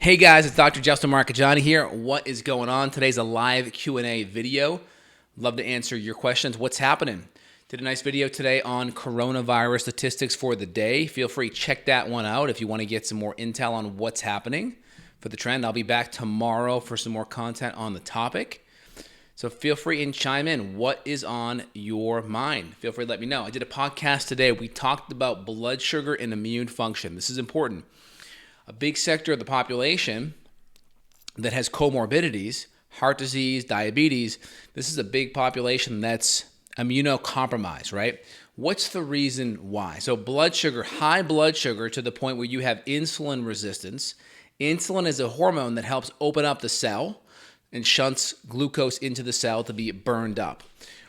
Hey guys, it's Dr. Justin Marcagiani here. What is going on? Today's a live Q&A video. Love to answer your questions. What's happening? Did a nice video today on coronavirus statistics for the day. Feel free to check that one out if you want to get some more intel on what's happening for the trend. I'll be back tomorrow for some more content on the topic. So feel free and chime in. What is on your mind? Feel free to let me know. I did a podcast today. We talked about blood sugar and immune function. This is important. A big sector of the population that has comorbidities, heart disease, diabetes, this is a big population that's immunocompromised, right? What's the reason why? So blood sugar, high blood sugar to the point where you have insulin resistance. Insulin is a hormone that helps open up the cell and shunts glucose into the cell to be burned up.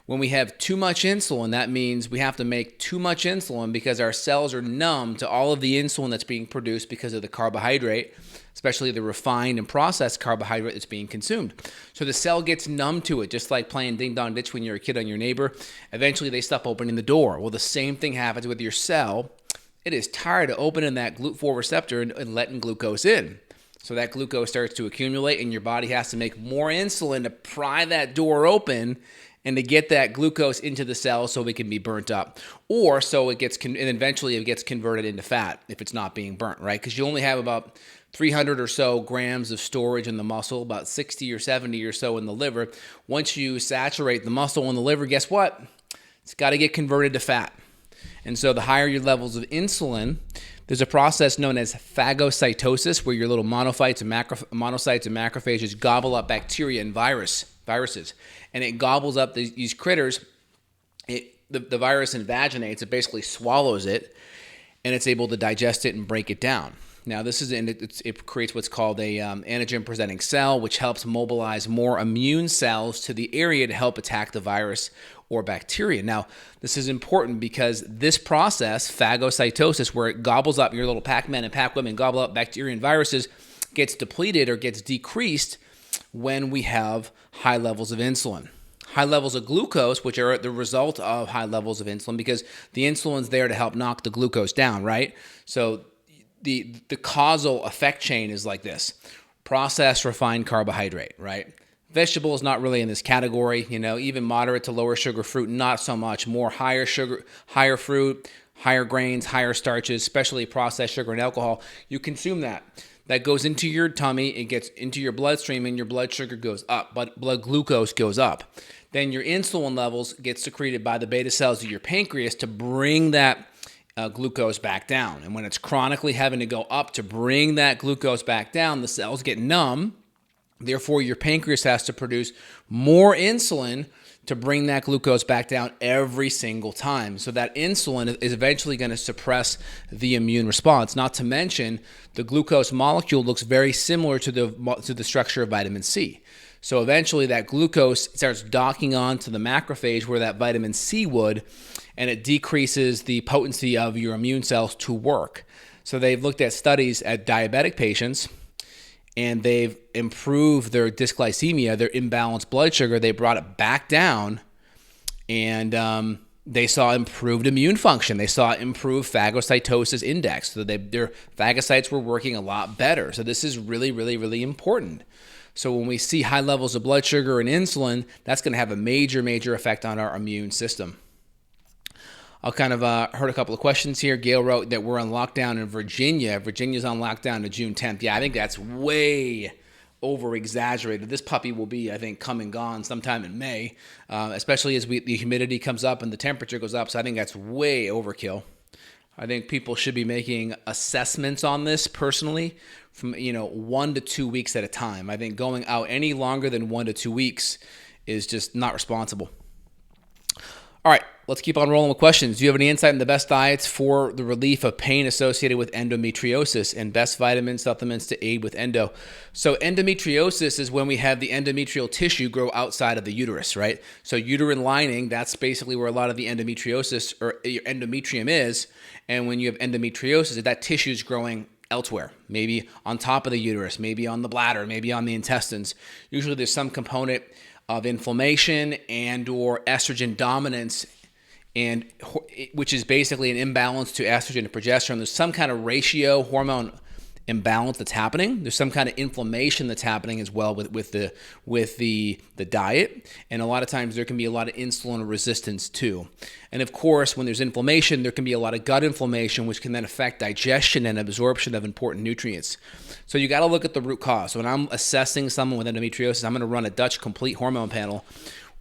When we have too much insulin, that means we have to make too much insulin because our cells are numb to all of the insulin that's being produced because of the carbohydrate, especially the refined and processed carbohydrate that's being consumed. So the cell gets numb to it, just like playing ding-dong ditch when you're a kid on your neighbor. Eventually, they stop opening the door. Well, the same thing happens with your cell. It is tired of opening that GLUT4 receptor and letting glucose in. So that glucose starts to accumulate, and your body has to make more insulin to pry that door open and to get that glucose into the cell so it can be burnt up. Or so it gets, and eventually it gets converted into fat if it's not being burnt, right? Because you only have about 300 or so grams of storage in the muscle, about 60 or 70 or so in the liver. Once you saturate the muscle in the liver, guess what? It's got to get converted to fat. And so the higher your levels of insulin, there's a process known as phagocytosis where your little monocytes and macrophages gobble up bacteria and viruses. And it gobbles up these critters. The virus invaginates, it basically swallows it, and it's able to digest it and break it down. Now, it creates what's called a antigen-presenting cell, which helps mobilize more immune cells to the area to help attack the virus or bacteria. Now, this is important because this process, phagocytosis, where it gobbles up your little Pac-Men and Pac-Women, gobble up bacteria and viruses, gets depleted or gets decreased when we have high levels of insulin. High levels of glucose, which are the result of high levels of insulin, because the insulin's there to help knock the glucose down, right? So the causal effect chain is like this. Processed refined carbohydrate, right? Vegetables not really in this category, even moderate to lower sugar fruit, not so much. More higher sugar, higher fruit, higher grains, higher starches, especially processed sugar and alcohol. You consume that. That goes into your tummy, it gets into your bloodstream, and your blood sugar goes up, but blood glucose goes up. Then your insulin levels get secreted by the beta cells of your pancreas to bring that glucose back down. And when it's chronically having to go up to bring that glucose back down, the cells get numb. Therefore, your pancreas has to produce more insulin to bring that glucose back down every single time. So that insulin is eventually going to suppress the immune response. Not to mention, the glucose molecule looks very similar to the structure of vitamin C. So eventually that glucose starts docking on to the macrophage where that vitamin C would, and it decreases the potency of your immune cells to work. So they've looked at studies at diabetic patients, and they've improved their dysglycemia, their imbalanced blood sugar. They brought it back down, and they saw improved immune function. They saw improved phagocytosis index. So their phagocytes were working a lot better. So this is really, really, really important. So when we see high levels of blood sugar and insulin, that's going to have a major, major effect on our immune system. I heard a couple of questions here. Gail wrote that we're on lockdown in Virginia. Virginia's on lockdown to June 10th. Yeah, I think that's way over-exaggerated. This puppy will be, I think, come and gone sometime in May, especially as the humidity comes up and the temperature goes up. So I think that's way overkill. I think people should be making assessments on this personally from 1 to 2 weeks at a time. I think going out any longer than 1 to 2 weeks is just not responsible. All right, let's keep on rolling with questions. Do you have any insight on the best diets for the relief of pain associated with endometriosis and best vitamin supplements to aid with endo? So endometriosis is when we have the endometrial tissue grow outside of the uterus, right? So uterine lining, that's basically where a lot of the endometriosis or your endometrium is. And when you have endometriosis, that tissue is growing elsewhere, maybe on top of the uterus, maybe on the bladder, maybe on the intestines. Usually there's some component of inflammation and or estrogen dominance, and which is basically an imbalance to estrogen and progesterone. There's some kind of ratio hormone imbalance that's happening. There's some kind of inflammation that's happening as well with the diet, and a lot of times there can be a lot of insulin resistance too. And of course, when there's inflammation, there can be a lot of gut inflammation, which can then affect digestion and absorption of important nutrients. So you got to look at the root cause. So when I'm assessing someone with endometriosis, I'm going to run a Dutch complete hormone panel.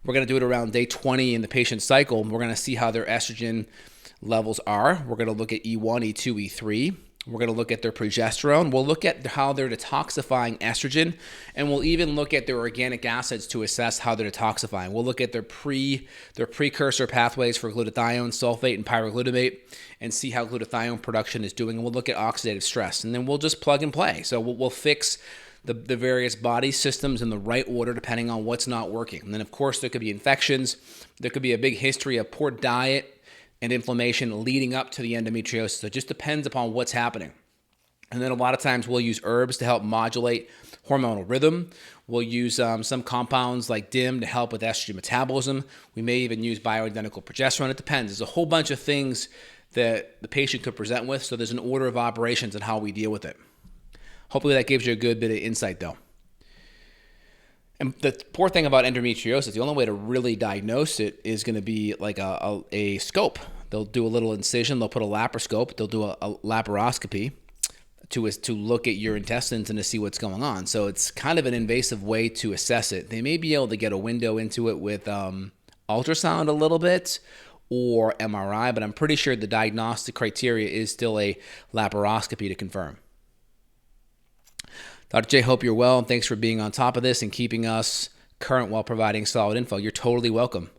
We're going to do it around day 20 in the patient's cycle. We're going to see how their estrogen levels are. We're going to look at E1, E2, E3. We're going to look at their progesterone. We'll look at how they're detoxifying estrogen, and we'll even look at their organic acids to assess how they're detoxifying. We'll look at their precursor pathways for glutathione, sulfate, and pyroglutamate, and see how glutathione production is doing. And we'll look at oxidative stress, and then we'll just plug and play. So we'll fix the various body systems in the right order depending on what's not working. And then, of course, there could be infections. There could be a big history of poor diet and inflammation leading up to the endometriosis. So it just depends upon what's happening. And then a lot of times we'll use herbs to help modulate hormonal rhythm. We'll use some compounds like DIM to help with estrogen metabolism. We may even use bioidentical progesterone. It depends. There's a whole bunch of things that the patient could present with. So there's an order of operations on how we deal with it. Hopefully that gives you a good bit of insight though. And the poor thing about endometriosis, the only way to really diagnose it is going to be like a scope. They'll do a little incision. They'll put a laparoscope. They'll do a laparoscopy to look at your intestines and to see what's going on. So it's kind of an invasive way to assess it. They may be able to get a window into it with ultrasound a little bit or MRI, but I'm pretty sure the diagnostic criteria is still a laparoscopy to confirm. Dr. J, hope you're well, and thanks for being on top of this and keeping us current while providing solid info. You're totally welcome.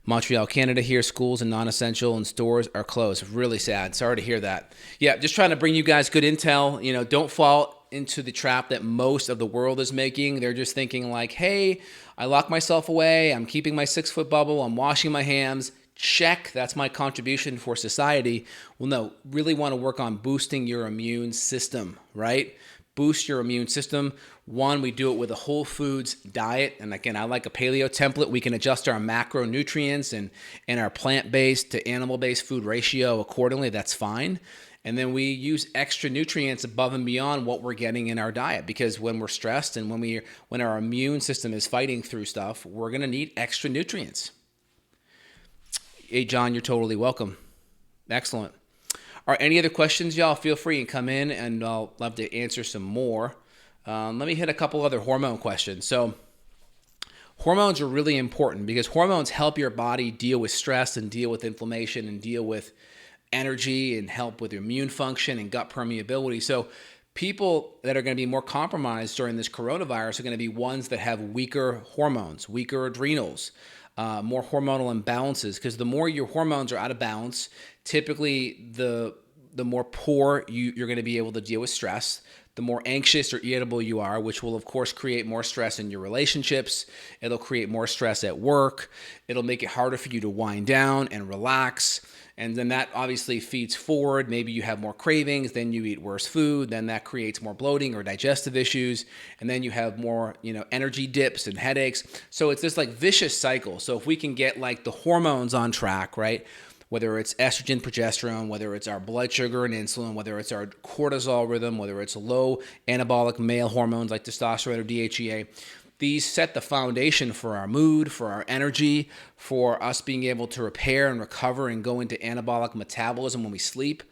Montreal, Canada here, schools and non-essential and stores are closed. Really sad. Sorry to hear that. Yeah, just trying to bring you guys good intel. You know, don't fall into the trap that most of the world is making. They're just thinking like, hey, I lock myself away. I'm keeping my 6-foot bubble. I'm washing my hands. Check. That's my contribution for society. Well, no, really want to work on boosting your immune system, right? Boost your immune system. One, we do it with a whole foods diet. And again, I like a paleo template. We can adjust our macronutrients and our plant-based to animal-based food ratio accordingly. That's fine. And then we use extra nutrients above and beyond what we're getting in our diet, because when we're stressed and when our immune system is fighting through stuff, we're going to need extra nutrients. Hey, John, you're totally welcome. Excellent. All right, any other questions, y'all? Feel free and come in, and I'll love to answer some more. Let me hit a couple other hormone questions. So hormones are really important because hormones help your body deal with stress and deal with inflammation and deal with energy and help with immune function and gut permeability. So people that are going to be more compromised during this coronavirus are going to be ones that have weaker hormones, weaker adrenals, more hormonal imbalances, because the more your hormones are out of balance, typically the more poor you're going to be able to deal with stress, the more anxious or irritable you are, which will of course create more stress in your relationships. It'll create more stress at work. It'll make it harder for you to wind down and relax. And then that obviously feeds forward. Maybe you have more cravings, then you eat worse food, then that creates more bloating or digestive issues, and then you have more, energy dips and headaches. So it's this like vicious cycle. So if we can get like the hormones on track, right? Whether it's estrogen, progesterone, whether it's our blood sugar and insulin, whether it's our cortisol rhythm, whether it's low anabolic male hormones like testosterone or DHEA, these set the foundation for our mood, for our energy, for us being able to repair and recover and go into anabolic metabolism when we sleep.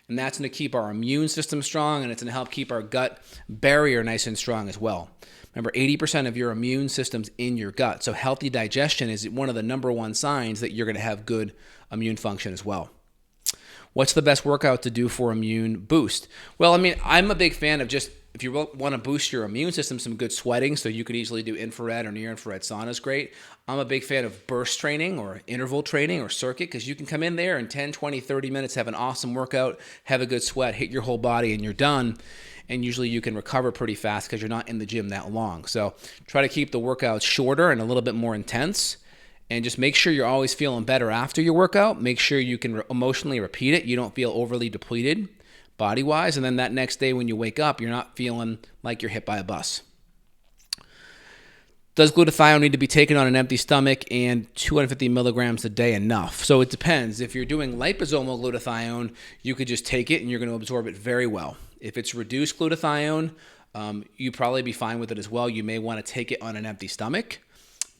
And that's going to keep our immune system strong, and it's going to help keep our gut barrier nice and strong as well. Remember, 80% of your immune system's in your gut. So healthy digestion is one of the number one signs that you're going to have good immune function as well. What's the best workout to do for immune boost? Well, I'm a big fan of just, if you want to boost your immune system, some good sweating. So you could easily do infrared or near infrared sauna is great. I'm a big fan of burst training or interval training or circuit, because you can come in there in 10, 20, 30 minutes, have an awesome workout, have a good sweat, hit your whole body, and you're done. And usually you can recover pretty fast because you're not in the gym that long. So try to keep the workouts shorter and a little bit more intense. And just make sure you're always feeling better after your workout. Make sure you can emotionally repeat it. You don't feel overly depleted body-wise. And then that next day when you wake up, you're not feeling like you're hit by a bus. Does glutathione need to be taken on an empty stomach, and 250 milligrams a day enough? So it depends. If you're doing liposomal glutathione, you could just take it and you're going to absorb it very well. If it's reduced glutathione, you'd probably be fine with it as well. You may want to take it on an empty stomach.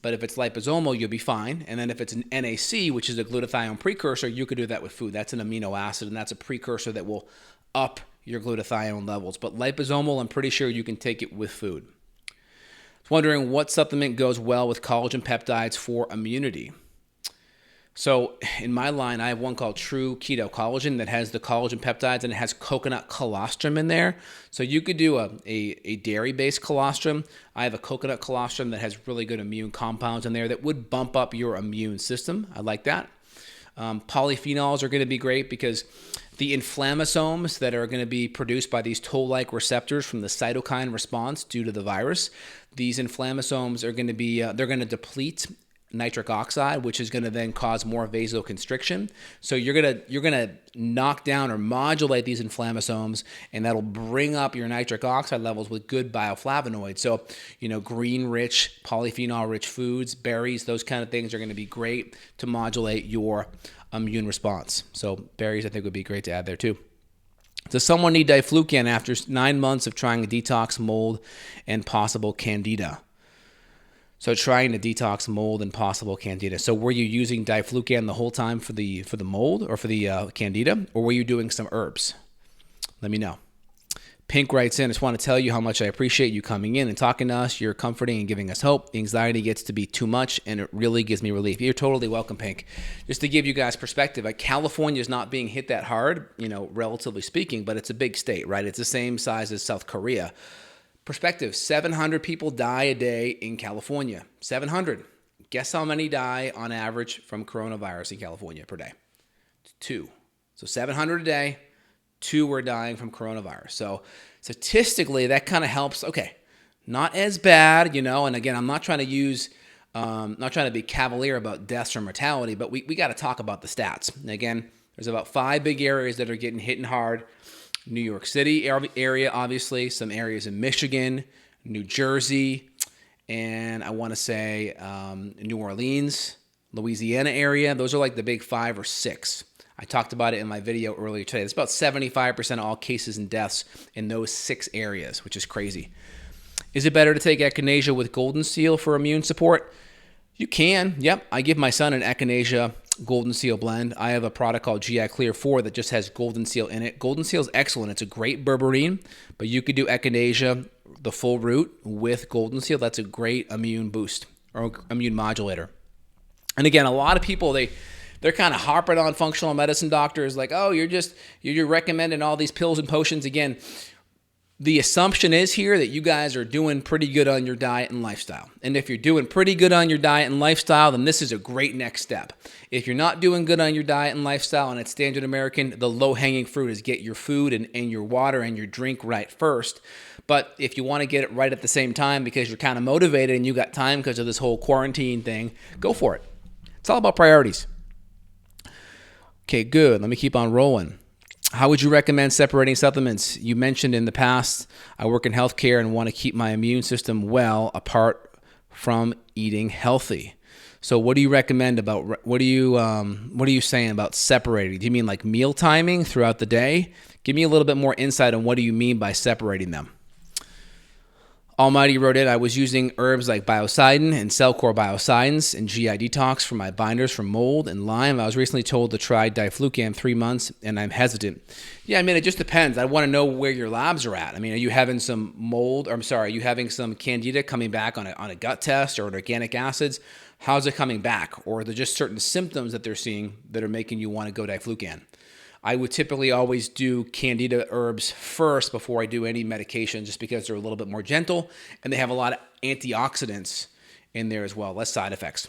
But if it's liposomal, you'll be fine. And then if it's an NAC, which is a glutathione precursor, you could do that with food. That's an amino acid, and that's a precursor that will up your glutathione levels. But liposomal, I'm pretty sure you can take it with food. I was wondering what supplement goes well with collagen peptides for immunity. So in my line, I have one called True Keto Collagen that has the collagen peptides, and it has coconut colostrum in there. So you could do a dairy-based colostrum. I have a coconut colostrum that has really good immune compounds in there that would bump up your immune system. I like that. Polyphenols are going to be great because the inflammasomes that are going to be produced by these toll-like receptors from the cytokine response due to the virus, these inflammasomes are going to be, they're going to deplete nitric oxide, which is going to then cause more vasoconstriction. So you're going to knock down or modulate these inflammasomes, and that'll bring up your nitric oxide levels with good bioflavonoids. So, green-rich, polyphenol-rich foods, berries, those kind of things are going to be great to modulate your immune response. So berries, I think, would be great to add there too. Does someone need diflucan after 9 months of trying to detox mold and possible candida? So trying to detox mold and possible candida. So were you using diflucan the whole time for the mold or for the candida, or were you doing some herbs? Let me know. Pink writes in, I just want to tell you how much I appreciate you coming in and talking to us. You're comforting and giving us hope. The anxiety gets to be too much, and it really gives me relief. You're totally welcome, Pink. Just to give you guys perspective, California is not being hit that hard, relatively speaking, but it's a big state, right? It's the same size as South Korea. Perspective, 700 people die a day in California. 700. Guess how many die on average from coronavirus in California per day? 2. So 700 a day, 2 were dying from coronavirus. So statistically, that kind of helps. Okay, not as bad, and again, I'm not trying to be cavalier about deaths or mortality, but we got to talk about the stats. And again, there's about 5 big areas that are getting hit hard. New York City area, obviously, some areas in Michigan, New Jersey, and I want to say New Orleans, Louisiana area. Those are like the big 5 or 6. I talked about it in my video earlier today. It's about 75% of all cases and deaths in those 6 areas, which is crazy. Is it better to take echinacea with golden seal for immune support? You can. Yep. I give my son an echinacea golden seal blend. I have a product called GI Clear 4 that just has golden seal in it. Golden seal is excellent. It's a great berberine, but you could do echinacea, the full root, with golden seal. That's a great immune boost or immune modulator. And again, a lot of people, they're kind of harping on functional medicine doctors like, oh, you're recommending all these pills and potions. Again, the assumption is here that you guys are doing pretty good on your diet and lifestyle. And if you're doing pretty good on your diet and lifestyle, then this is a great next step. If you're not doing good on your diet and lifestyle, and it's standard American, the low-hanging fruit is get your food and your water and your drink right first. But if you want to get it right at the same time because you're kind of motivated and you got time because of this whole quarantine thing, go for it. It's all about priorities. Okay, good. Let me keep on rolling. How would you recommend separating supplements? You mentioned in the past, I work in healthcare and want to keep my immune system well apart from eating healthy. So what do you recommend about, what are you saying about separating? Do you mean like meal timing throughout the day? Give me a little bit more insight on what do you mean by separating them. Almighty wrote in, I was using herbs like biocidin and Cellcore biocidins and GI detox for my binders from mold and Lyme. I was recently told to try diflucan 3 months, and I'm hesitant. Yeah, it just depends. I want to know where your labs are at. Are you having some mold, are you having some candida coming back on a gut test or an organic acids? How's it coming back? Or are there just certain symptoms that they're seeing that are making you want to go diflucan? I would typically always do candida herbs first before I do any medication just because they're a little bit more gentle and they have a lot of antioxidants in there as well, less side effects.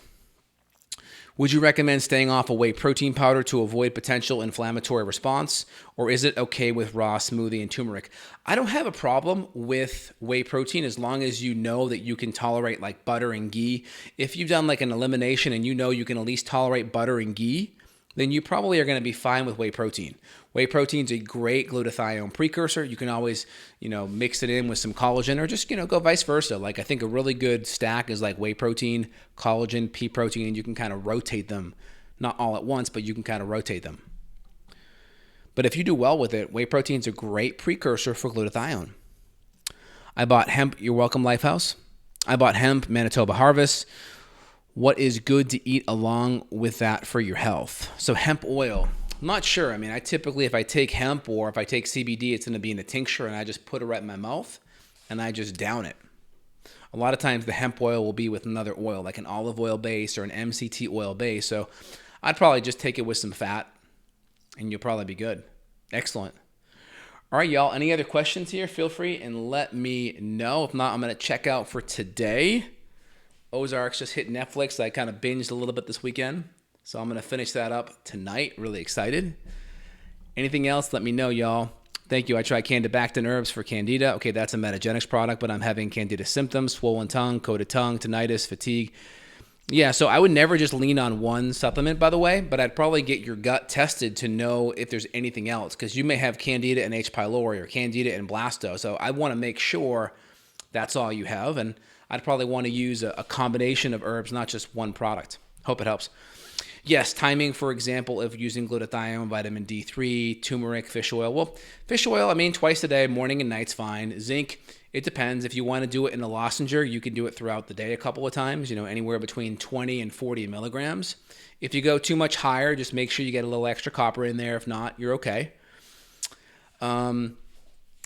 Would you recommend staying off a whey protein powder to avoid potential inflammatory response, or is it okay with raw smoothie and turmeric? I don't have a problem with whey protein as long as you know that you can tolerate like butter and ghee. If you've done like an elimination and you know you can at least tolerate butter and ghee, then you probably are going to be fine with whey protein. Whey protein is a great glutathione precursor. You can always, mix it in with some collagen or just, go vice versa. Like I think a really good stack is like whey protein, collagen, pea protein, and you can kind of rotate them, not all at once, but you can kind of rotate them. But if you do well with it, whey protein is a great precursor for glutathione. I bought hemp, you're welcome, Lifehouse. I bought hemp, Manitoba Harvest. What is good to eat along with that for your health? So hemp oil, I'm not sure. I mean, I typically, if I take hemp or if I take CBD, it's going to be in a tincture and I just put it right in my mouth and I just down it. A lot of times the hemp oil will be with another oil, like an olive oil base or an MCT oil base. So I'd probably just take it with some fat and you'll probably be good. Excellent. All right, y'all. Any other questions here? Feel free and let me know. If not, I'm going to check out for today. Ozarks just hit Netflix. I kind of binged a little bit this weekend. So I'm going to finish that up tonight. Really excited. Anything else? Let me know, y'all. Thank you. I tried Candibactin herbs for Candida. Okay, that's a Metagenics product, but I'm having Candida symptoms, swollen tongue, coated tongue, tinnitus, fatigue. Yeah, so I would never just lean on one supplement, by the way, but I'd probably get your gut tested to know if there's anything else, because you may have Candida and H. pylori or Candida and blasto. So I want to make sure that's all you have, and I'd probably want to use a combination of herbs, not just one product. Hope it helps. Yes, timing, for example, of using glutathione, vitamin D3, turmeric, fish oil. Well, fish oil, I mean, twice a day, morning and night's fine. Zinc, it depends. If you want to do it in a lozenger, you can do it throughout the day a couple of times, anywhere between 20 and 40 milligrams. If you go too much higher, just make sure you get a little extra copper in there. If not, you're okay. And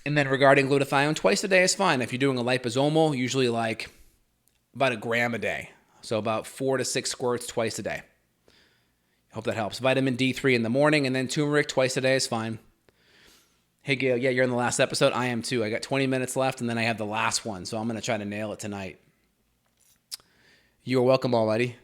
then regarding glutathione, twice a day is fine. If you're doing a liposomal, usually like about a gram a day. So about 4 to 6 squirts twice a day. Hope that helps. Vitamin D3 in the morning, and then turmeric twice a day is fine. Hey, Gail, yeah, you're in the last episode. I am too. I got 20 minutes left, and then I have the last one, so I'm going to try to nail it tonight. You're welcome already.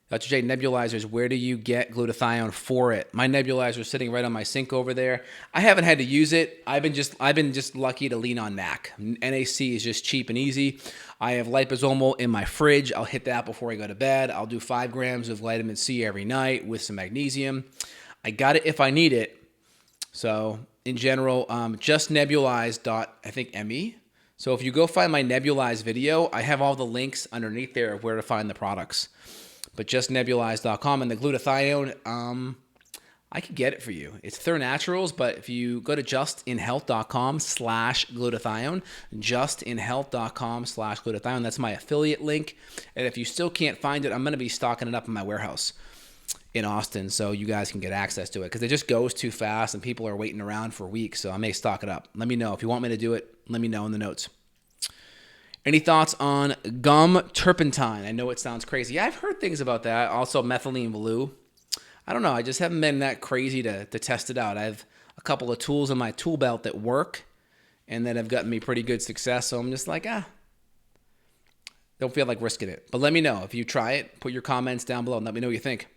Dr. J, nebulizers, where do you get glutathione for it? My nebulizer is sitting right on my sink over there. I haven't had to use it. I've been just lucky to lean on NAC. NAC is just cheap and easy. I have liposomal in my fridge. I'll hit that before I go to bed. I'll do 5 grams of vitamin C every night with some magnesium. I got it if I need it. So in general, just nebulize.me. So if you go find my Nebulize video, I have all the links underneath there of where to find the products. But just nebulize.com, and the glutathione, I could get it for you. It's Thur Naturals, but if you go to justinhealth.com/glutathione, justinhealth.com/glutathione, that's my affiliate link. And if you still can't find it, I'm going to be stocking it up in my warehouse in Austin so you guys can get access to it, because it just goes too fast and people are waiting around for weeks, so I may stock it up. Let me know. If you want me to do it, let me know in the notes. Any thoughts on gum turpentine? I know it sounds crazy. Yeah, I've heard things about that. Also, methylene blue. I don't know. I just haven't been that crazy to test it out. I have a couple of tools in my tool belt that work and that have gotten me pretty good success. So I'm just like, don't feel like risking it. But let me know. If you try it, put your comments down below and let me know what you think.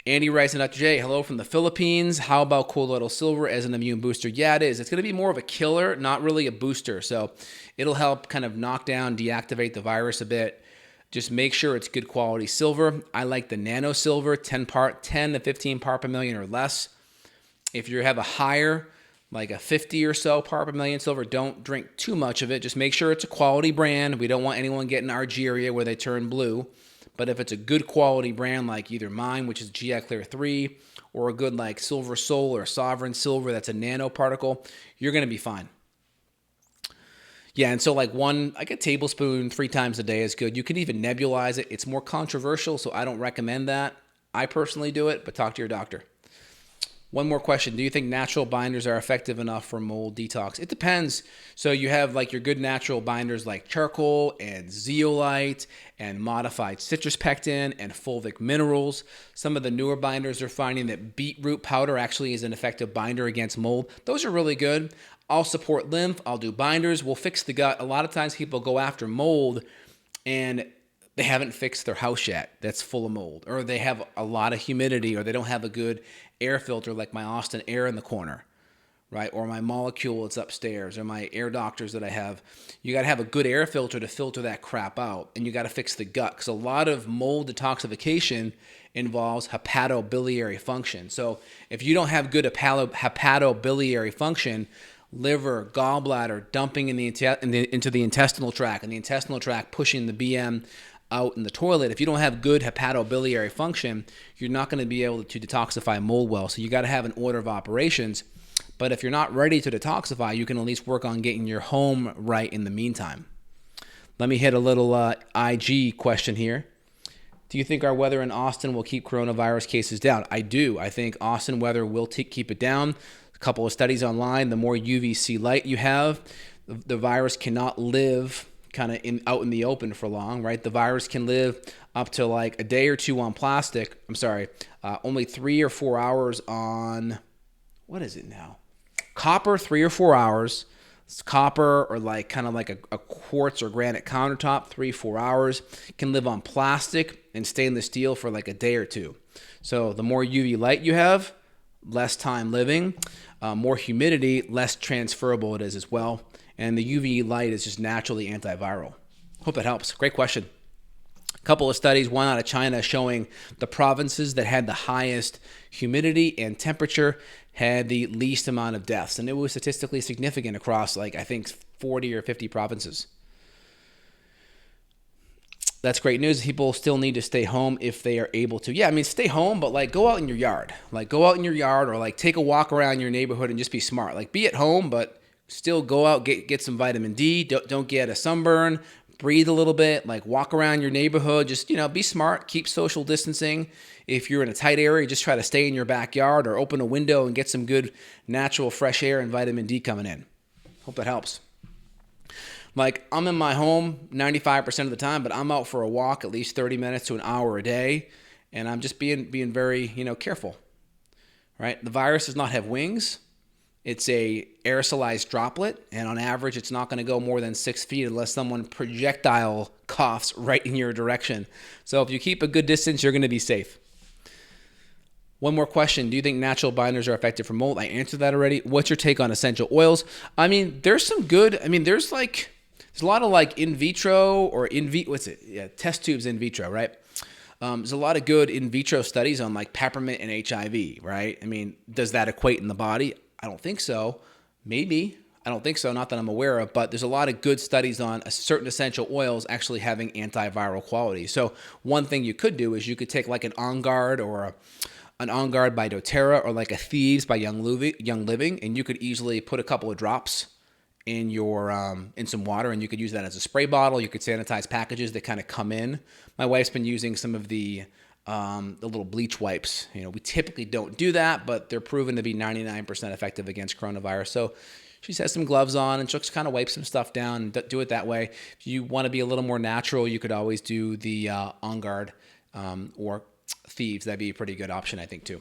Andy writes in, Dr. J, hello from the Philippines. How about colloidal silver as an immune booster? Yeah, it is. It's going to be more of a killer, not really a booster. So it'll help kind of knock down, deactivate the virus a bit. Just make sure it's good quality silver. I like the nano silver, 10 to 15 part per million or less. If you have a higher, like a 50 or so part per million silver, don't drink too much of it. Just make sure it's a quality brand. We don't want anyone getting Argyria where they turn blue. But if it's a good quality brand like either mine, which is GI Clear 3, or a good like Silver Soul or Sovereign Silver that's a nanoparticle, you're going to be fine. Yeah, and so like a tablespoon 3 times a day is good. You can even nebulize it. It's more controversial, so I don't recommend that. I personally do it, but talk to your doctor. One more question. Do you think natural binders are effective enough for mold detox? It depends. So you have like your good natural binders like charcoal and zeolite and modified citrus pectin and fulvic minerals. Some of the newer binders are finding that beetroot powder actually is an effective binder against mold. Those are really good. I'll support lymph. I'll do binders. We'll fix the gut. A lot of times people go after mold and they haven't fixed their house yet that's full of mold, or they have a lot of humidity, or they don't have a good air filter like my Austin Air in the corner, right? Or my Molecule that's upstairs, or my Air Doctors that I have. You got to have a good air filter to filter that crap out, and you got to fix the gut, because a lot of mold detoxification involves hepatobiliary function. So if you don't have good hepatobiliary function, liver, gallbladder dumping into the intestinal tract, and the intestinal tract pushing the BM out in the toilet, if you don't have good hepatobiliary function, you're not going to be able to detoxify mold well. So you got to have an order of operations. But if you're not ready to detoxify, you can at least work on getting your home right in the meantime. Let me hit a little IG question here. Do you think our weather in Austin will keep coronavirus cases down? I do. I think Austin weather will keep it down. A couple of studies online, the more UVC light you have, the virus cannot live kind of out in the open for long, right? The virus can live up to like a day or two on plastic. I'm sorry, only 3 or 4 hours on, what is it now? Copper, 3 or 4 hours. It's copper or like kind of like a quartz or granite countertop, 3-4 hours. Can live on plastic and stainless steel for like a day or two. So the more UV light you have, less time living. More humidity, less transferable it is as well. And the UV light is just naturally antiviral. Hope that helps. Great question. A couple of studies, one out of China, showing the provinces that had the highest humidity and temperature had the least amount of deaths. And it was statistically significant across, like, I think 40 or 50 provinces. That's great news. People still need to stay home if they are able to. Yeah, I mean, stay home, but like go out in your yard. Like go out in your yard or like take a walk around your neighborhood and just be smart. Like be at home, but still go out, get some vitamin D. Don't get a sunburn. Breathe a little bit, like walk around your neighborhood. Just, be smart, keep social distancing. If you're in a tight area, just try to stay in your backyard or open a window and get some good natural fresh air and vitamin D coming in. Hope that helps. Like I'm in my home 95% of the time, but I'm out for a walk at least 30 minutes to an hour a day. And I'm just being very, careful, right? The virus does not have wings. It's a aerosolized droplet, and on average, it's not going to go more than 6 feet unless someone projectile coughs right in your direction. So if you keep a good distance, you're going to be safe. One more question. Do you think natural binders are effective for mold? I answered that already. What's your take on essential oils? I mean, there's some good, there's a lot of like in vitro or test tubes in vitro, right? There's a lot of good in vitro studies on like peppermint and HIV, right? I mean, does that equate in the body? I don't think so. Maybe. I don't think so, not that I'm aware of, but there's a lot of good studies on certain essential oils actually having antiviral qualities. So one thing you could do is you could take like an On Guard or an On Guard by doTERRA or like a Thieves by Young Living, and you could easily put a couple of drops in your in some water, and you could use that as a spray bottle. You could sanitize packages that kind of come in. My wife's been using some of the little bleach wipes. We typically don't do that, but they're proven to be 99% effective against coronavirus. So she has some gloves on and she'll just kind of wipe some stuff down and do it that way. If you want to be a little more natural, you could always do the On Guard or Thieves. That'd be a pretty good option, I think, too.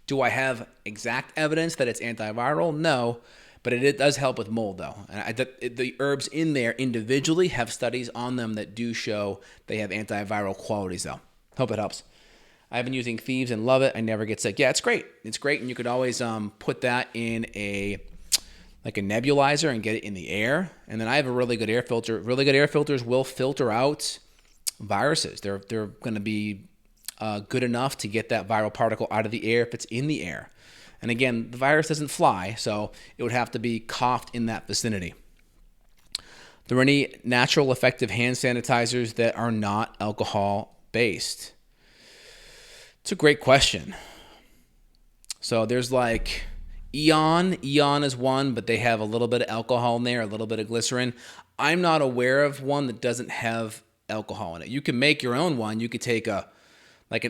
Do I have exact evidence that it's antiviral? No, but it does help with mold, though. And the herbs in there individually have studies on them that do show they have antiviral qualities, though. Hope it helps. I've been using Thieves and love it. I never get sick. Yeah, it's great. It's great, and you could always put that in a nebulizer and get it in the air. And then I have a really good air filter. Really good air filters will filter out viruses. They're going to be good enough to get that viral particle out of the air if it's in the air. And again, the virus doesn't fly, so it would have to be coughed in that vicinity. Are there any natural effective hand sanitizers that are not alcohol-based? It's a great question. So there's like Eon. Eon is one, but they have a little bit of alcohol in there, a little bit of glycerin. I'm not aware of one that doesn't have alcohol in it. You can make your own one. You could take an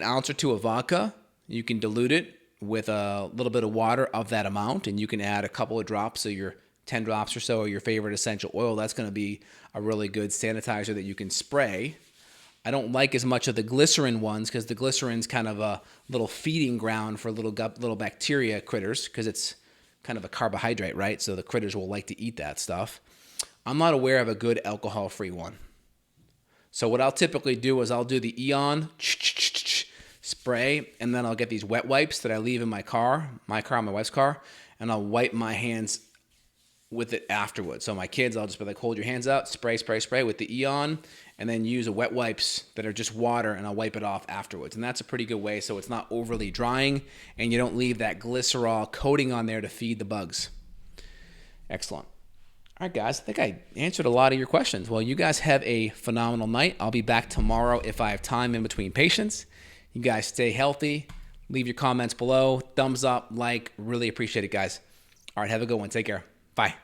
ounce or two of vodka. You can dilute it with a little bit of water of that amount, and you can add a couple of drops of your 10 drops or so of your favorite essential oil. That's going to be a really good sanitizer that you can spray. I don't like as much of the glycerin ones because the glycerin's kind of a little feeding ground for little bacteria critters because it's kind of a carbohydrate, right? So the critters will like to eat that stuff. I'm not aware of a good alcohol-free one. So what I'll typically do is I'll do the Eon spray, and then I'll get these wet wipes that I leave in my car, my wife's car, and I'll wipe my hands with it afterwards. So my kids, I'll just be like, hold your hands out, spray with the Eon, and then use a wet wipes that are just water, and I'll wipe it off afterwards. And that's a pretty good way so it's not overly drying, and you don't leave that glycerol coating on there to feed the bugs. Excellent. All right, guys, I think I answered a lot of your questions. Well, you guys have a phenomenal night. I'll be back tomorrow if I have time in between patients. You guys stay healthy. Leave your comments below. Thumbs up, like. Really appreciate it, guys. All right, have a good one. Take care. Bye.